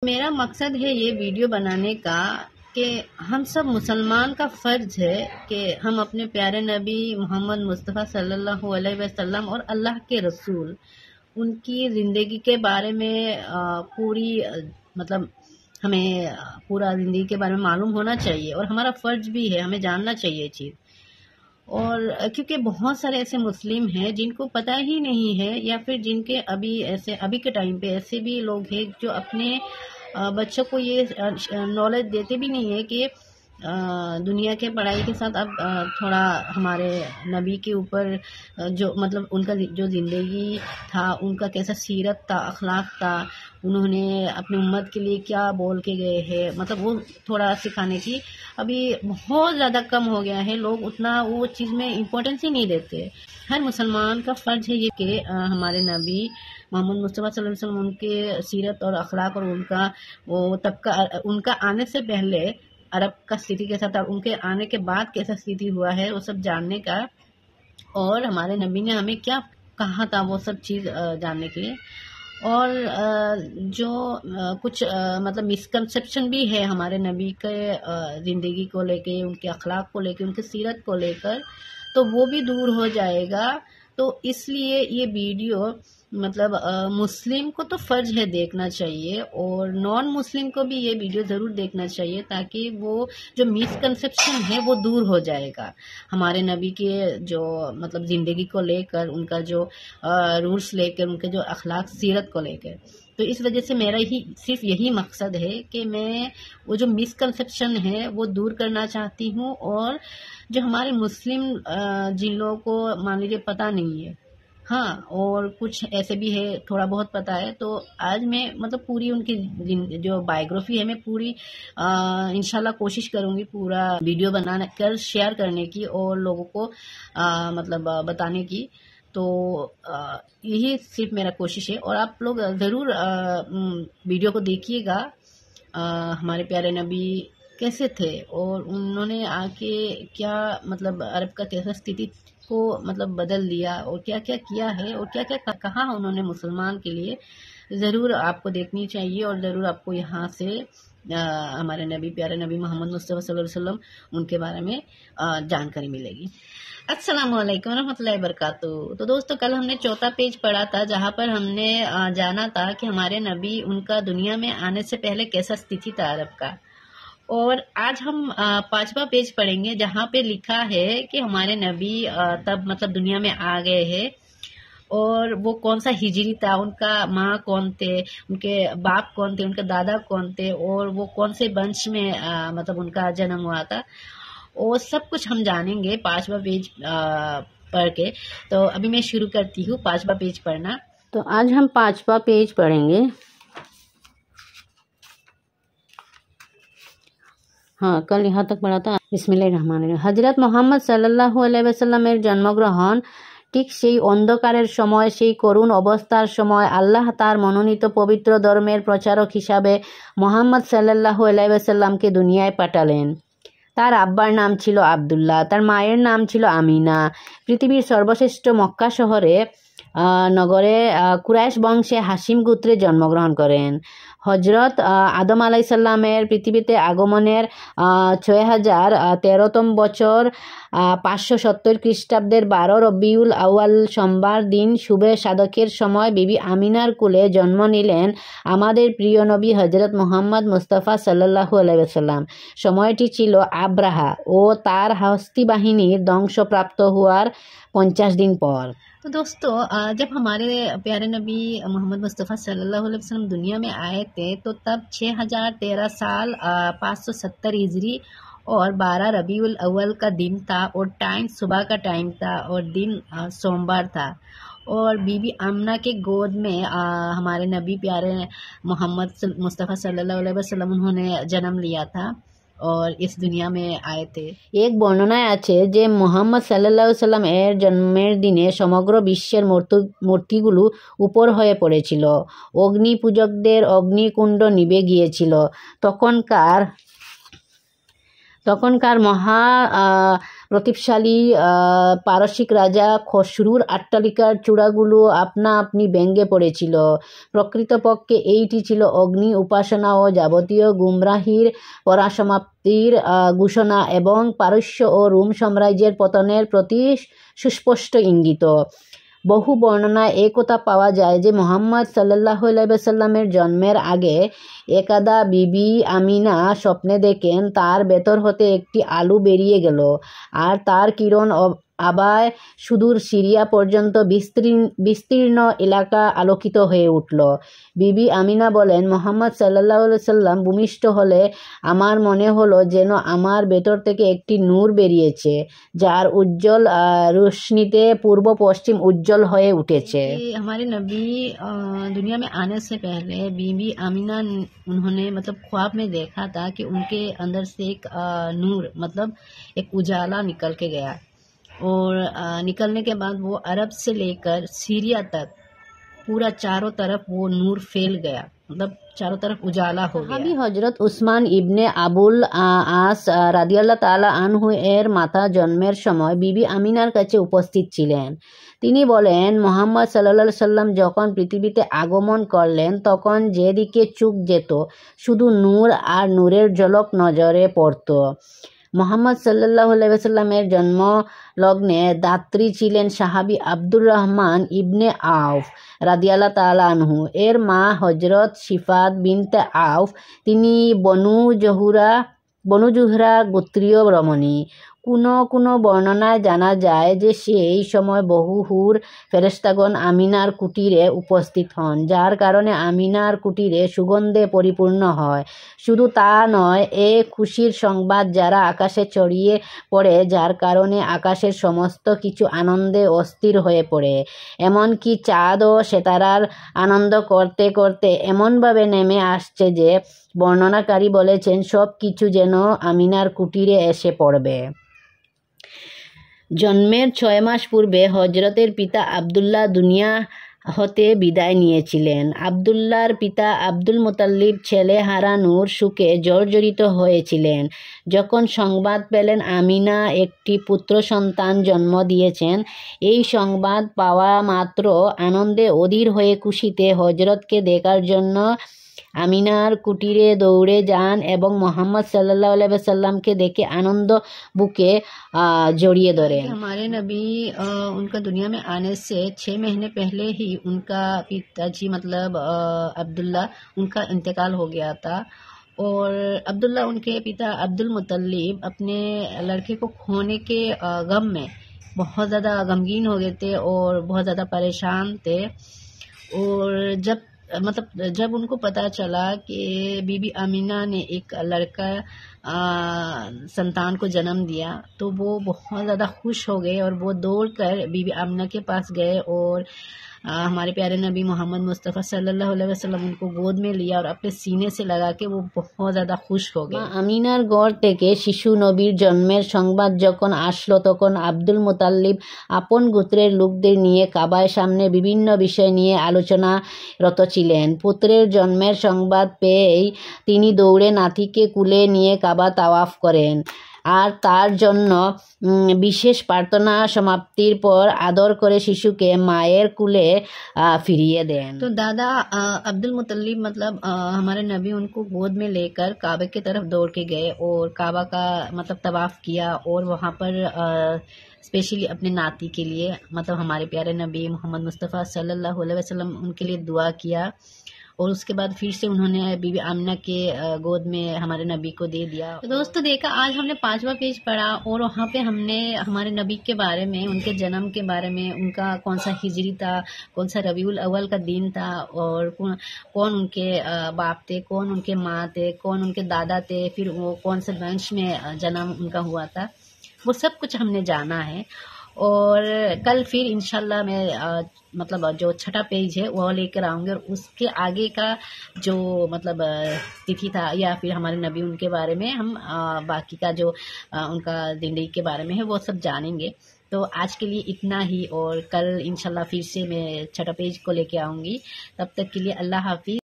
मेरा मकसद है ये वीडियो बनाने का कि हम सब मुसलमान का फ़र्ज़ है कि हम अपने प्यारे नबी मोहम्मद मुस्तफ़ा सल्लल्लाहु अलैहि वसल्लम और अल्लाह के रसूल उनकी ज़िंदगी के बारे में पूरी मतलब हमें पूरा ज़िंदगी के बारे में मालूम होना चाहिए और हमारा फ़र्ज़ भी है, हमें जानना चाहिए ये चीज़। और क्योंकि बहुत सारे ऐसे मुस्लिम हैं जिनको पता ही नहीं है, या फिर जिनके अभी के टाइम पे ऐसे भी लोग हैं जो अपने बच्चों को ये नॉलेज देते भी नहीं है कि दुनिया के पढ़ाई के साथ अब थोड़ा हमारे नबी के ऊपर जो मतलब उनका जो ज़िंदगी था, उनका कैसा सीरत था, अखलाक था, उन्होंने अपनी उम्मत के लिए क्या बोल के गए हैं, मतलब वो थोड़ा सिखाने की अभी बहुत ज़्यादा कम हो गया है। लोग उतना वो चीज़ में इम्पोर्टेंस ही नहीं देते। हर मुसलमान का फ़र्ज़ है ये कि हमारे नबी मोहम्मद मुस्तफ़ा सल्लल्लाहु अलैहि वसल्लम उनके सीरत और अखलाक और उनका वो तबका उनका आने से पहले अरब का स्थिति कैसा था, उनके आने के बाद कैसा स्थिति हुआ है, वो सब जानने का, और हमारे नबी ने हमें क्या कहा था वो सब चीज़ जानने के लिए। और जो कुछ मतलब मिसकंसेप्शन भी है हमारे नबी के ज़िंदगी को लेके, उनके अखलाक को लेके, उनके सीरत को लेकर, तो वो भी दूर हो जाएगा। तो इसलिए ये वीडियो मतलब मुस्लिम को तो फ़र्ज़ है देखना चाहिए और नॉन मुस्लिम को भी ये वीडियो ज़रूर देखना चाहिए, ताकि वो जो मिसकंसेप्शन है वो दूर हो जाएगा हमारे नबी के जो मतलब ज़िंदगी को लेकर, उनका जो रूल्स लेकर, उनके जो अखलाक सीरत को लेकर। तो इस वजह से मेरा ही सिर्फ यही मकसद है कि मैं वो जो मिसकंसेप्शन है वो दूर करना चाहती हूँ। और जो हमारे मुस्लिम जिन लोगों को मान लीजिए पता नहीं है, हाँ, और कुछ ऐसे भी है थोड़ा बहुत पता है, तो आज मैं मतलब पूरी उनकी जो बायोग्राफी है मैं पूरी इंशाल्लाह कोशिश करूँगी पूरा वीडियो बना कर शेयर करने की और लोगों को मतलब बताने की। तो यही सिर्फ मेरा कोशिश है और आप लोग ज़रूर वीडियो को देखिएगा। हमारे प्यारे नबी कैसे थे और उन्होंने आके क्या मतलब अरब का कैसा स्थिति को मतलब बदल दिया और क्या क्या किया है और क्या क्या कहा उन्होंने मुसलमान के लिए, ज़रूर आपको देखनी चाहिए और ज़रूर आपको यहाँ से हमारे नबी प्यारे नबी मोहम्मद मुस्तफ़ा सल्लल्लाहु अलैहि वसल्लम उनके बारे में जानकारी मिलेगी। अस्सलाम वालेकुम रहमतुल्लाहि वबरकातुहू। तो दोस्तों, कल हमने चौथा पेज पढ़ा था जहाँ पर हमने जाना था कि हमारे नबी उनका दुनिया में आने से पहले कैसा स्थिति था अरब का। और आज हम पांचवा पेज पढ़ेंगे जहाँ पे लिखा है कि हमारे नबी तब मतलब दुनिया में आ गए हैं और वो कौन सा हिजरी था, उनका माँ कौन थे, उनके बाप कौन थे, उनके दादा कौन थे और वो कौन से वंश में मतलब उनका जन्म हुआ था, और सब कुछ हम जानेंगे पांचवा पेज पढ़ के। तो अभी मैं शुरू करती हूँ पांचवा पेज पढ़ना। तो आज हम पांचवा पेज पढ़ेंगे। हाँ, कल यहाँ तक पढ़ा था। बिस्मिल्लाहिर्रहमानिर्रहीम। हजरत मोहम्मद सल्लल्लाहु अलैहि वसल्लमेर जन्मग्रहण ठीक সেই অন্ধকারের সময়, সেই করুণ অবস্থার সময় আল্লাহ তার মনোনীত পবিত্র ধর্মের প্রচারক হিসাবে মোহাম্মদ সাল্লাল্লাহু আলাইহি ওয়াসাল্লামকে দুনিয়ায় পাঠালেন। তার আব্বার নাম ছিল আব্দুল্লাহ, তার মায়ের নাম ছিল আমিনা। পৃথিবীর সর্বশ্রেষ্ঠ মক্কা নগরে কুরাইশ বংশে হাশিম গোত্রে জন্মগ্রহণ করেন। হজরত আদম আলাইসাল্লামের পৃথিবীতে আগমনের 6013তম বছর 570 খ্রিস্টাব্দের 12 রবিউল আউয়াল সোমবার দিন শুভে সাধকের সময় বিবি আমিনার কুলে জন্ম নিলেন আমাদের প্রিয় নবী হজরত মোহাম্মদ মুস্তাফা সাল্লাল্লাহু আলাইহি ওয়াসাল্লাম। সময়টি ছিল আব্রাহা ও তার হস্তি বাহিনীর ধ্বংসপ্রাপ্ত হওয়ার 50 दिन पर। तो दोस्तों, जब हमारे प्यारे नबी मोहम्मद मुस्तफ़ा सल्लल्लाहु अलैहि वसल्लम दुनिया में आए थे तो तब 6013 साल 570 हिजरी और 12 रबीउल अव्वल का दिन था और टाइम सुबह का टाइम था और दिन सोमवार था। और बीबी आमना के गोद में हमारे नबी प्यारे मोहम्मद मुस्तफ़ा सल्लल्लाहु अलैहि वसल्लम उन्होंने जन्म लिया था और इस दुनिया में आए थे। एक বর্ণনায় আছে যে মুহাম্মদ সাল্লাল্লাহু আলাইহি সাল্লাম এর জন্মের দিনে সমগ্র বিশ্বের মূর্তিগুলো উপর হয়ে পড়েছিল, অগ্নি পূজকদের অগ্নিকুণ্ড নিভে গিয়েছিল। তখনকার প্রতিপশালী পারসিক রাজা খসরুর অট্টালিকার চূড়াগুলো আপনা আপনি ভেঙে পড়েছিল। প্রকৃতপক্ষে এইটি ছিল অগ্নি উপাসনা ও যাবতীয় গুমরাহির পরাসমাপ্তির ঘোষণা এবং পারস্য ও রোম সাম্রাজ্যের পতনের প্রতি সুস্পষ্ট ইঙ্গিত। বহু বর্ণনায় একথা পাওয়া যায় যে মুহাম্মদ সাল্লাল্লাহু আলাইহি ওয়াসাল্লামের জন্মের আগে একদা বিবি আমিনা স্বপ্নে দেখেন তার ভেতর হতে একটি আলো বেরিয়ে গেল আর তার কিরণ আবার সুদূর সিরিয়া পর্যন্ত বিস্তীর্ণ এলাকা আলোকিত হয়ে উঠল। বিবি আমিনা বলেন, মুহাম্মদ সাল্লাল্লাহু আলাইহি ওয়াসাল্লাম ভূমিষ্ঠ হলে আমার মনে হলো যেন আমার ভেতর থেকে একটি নূর বেরিয়েছে, যার উজ্জ্বল রোशनीতে পূর্ব পশ্চিম উজ্জ্বল হয়ে उठेছে। हमारे नबी दुनिया में आने से पहले बीबी आमिना उन्होंने मतलब ख्वाब में देखा था कि उनके अंदर से एक नूर मतलब एक उजाला निकल के गया और निकलने के बाद वो अरब से लेकर सीरिया तक पूरा चारों तरफ वो नूर फैल गया, मतलब चारों तरफ उजाला हो गया। সাহাবী হযরত উসমান ইবনে আবুল আস রাদিয়াল্লাহু তাআলা আনহু এর মাতা জন্মের সময় বিবি আমিনার কাছে উপস্থিত ছিলেন। তিনি বলেন, মুহাম্মদ সাল্লাল্লাহু আলাইহি সাল্লাম যখন পৃথিবীতে আগমন করলেন তখন যেদিকে চোখ যেত শুধু নূর আর নূরের ঝলক নজরে পড়ত। মুহাম্মদ সাল্লাল্লাহু আলাইহি ওয়াসাল্লামের জন্ম লগ্নে দাত্রী ছিলেন সাহাবী আব্দুর রহমান ইবনে আউফ রাদিয়াল্লাহু তাআলা আনহু। এর মা হযরত শিফাত বিনতে আউফ, তিনি বনু জুহরা গোত্রীয় রমণী। কোনো বর্ণনায় জানা যায় যে সেই সময় বহু হুর ফেরেশতাগণ আমিনার কুটিরে উপস্থিত হন, যার কারণে আমিনার কুটিরে সুগন্ধে পরিপূর্ণ হয়। শুধু তা নয়, এ খুশির সংবাদ যারা আকাশে ছড়িয়ে পড়ে, যার কারণে আকাশের সমস্ত কিছু আনন্দে অস্থির হয়ে পড়ে। এমনকি চাঁদ ও সিতারার আনন্দ করতে করতে এমনভাবে নেমে আসছে যে বর্ণনাকারী বলেছেন সব কিছু যেন আমিনার কুটিরে এসে পড়বে। জন্মের 6 মাস পূর্বে হযরতের পিতা আব্দুল্লাহ দুনিয়া হতে বিদায় নিয়েছিলেন। আব্দুল্লাহর পিতা আব্দুল মুতাল্লিব ছেলে হারানোর শোকে জর্জরিত হয়েছিলেন। যখন সংবাদ পেলেন আমিনা একটি পুত্র সন্তান জন্ম দিয়েছেন, এই সংবাদ পাওয়া মাত্র আনন্দে অধীর হয়ে খুশিতে হযরতকে দেখার জন্য আমিনার কুটিরে দৌড়ে যান এবং মুহাম্মদ সাল্লাল্লাহু अलैहि वसल्लम के देखे आनंद बुके जड़िए धरे। हमारे नबी उनका दुनिया में आने से 6 महीने पहले ही उनका पिताजी मतलब अब्दुल्ला उनका इंतकाल हो गया था और अब्दुल्ला उनके पिता अब्दुल मुतल्लिब अपने लड़के को खोने के गम में बहुत ज़्यादा गमगीन हो गए थे और बहुत ज़्यादा परेशान थे। और जब उनको पता चला कि बीबी आमिना ने एक लड़का संतान को जन्म दिया तो वो बहुत ज़्यादा खुश हो गए और वो दौड़कर बीबी आमिना के पास गए और हमारे प्यारे नबी मोहम्मद मुस्तफ़ा सल्लल्लाहु अलैहि वसल्लम उनको गोद में लिया और अपने सीने से लगा के वो बहुत ज़्यादा खुश हो गए। আমিনার ঘর থেকে শিশু নবীর জন্মের সংবাদ যখন আসলো তখন আব্দুল মুতাল্লিব আপন গোত্রের লোকদের নিয়ে কাবার সামনে বিভিন্ন বিষয় নিয়ে আলোচনারত ছিলেন। পুত্রের জন্মের সংবাদ পেয়েই তিনি দৌড়ে নাতিকে কুলে নিয়ে কাবা তাওয়াফ করেন আর তার জন্য বিশেষ প্রার্থনা সমাপ্তির পর আদর করে শিশুকে মায়ের কুলে ফিরিয়ে দেন। तो दादा अब्दुल मुतल्लिब मतलब हमारे नबी उनको गोद में लेकर काबे की तरफ दौड़ के गए और काबा का मतलब तवाफ किया और वहाँ पर स्पेशली अपने नाती के लिए मतलब हमारे प्यारे नबी मोहम्मद मुस्तफ़ा सल्लल्लाहु अलैहि वसल्लम उनके लिए दुआ किया और उसके बाद फिर से उन्होंने बीबी आमिना के गोद में हमारे नबी को दे दिया। तो दोस्तों देखा, आज हमने 5वां पेज पढ़ा और वहाँ पे हमने हमारे नबी के बारे में, उनके जन्म के बारे में, उनका कौन सा हिजरी था, कौन सा रबीउल अव्वल का दिन था और कौन उनके बाप थे, कौन उनके माँ थे, कौन उनके दादा थे, फिर वो कौन से वंश में जन्म उनका हुआ था, वो सब कुछ हमने जाना है। और कल फिर इंशाल्लाह मैं मतलब जो 6ठा पेज है वो लेकर आऊँगी और उसके आगे का जो मतलब तिथि था या फिर हमारे नबी उनके बारे में हम बाकी का जो उनका ज़िंदगी के बारे में है वो सब जानेंगे। तो आज के लिए इतना ही और कल इंशाल्लाह फिर से मैं 6ठा पेज को लेके आऊँगी। तब तक के लिए अल्लाह हाफिज़।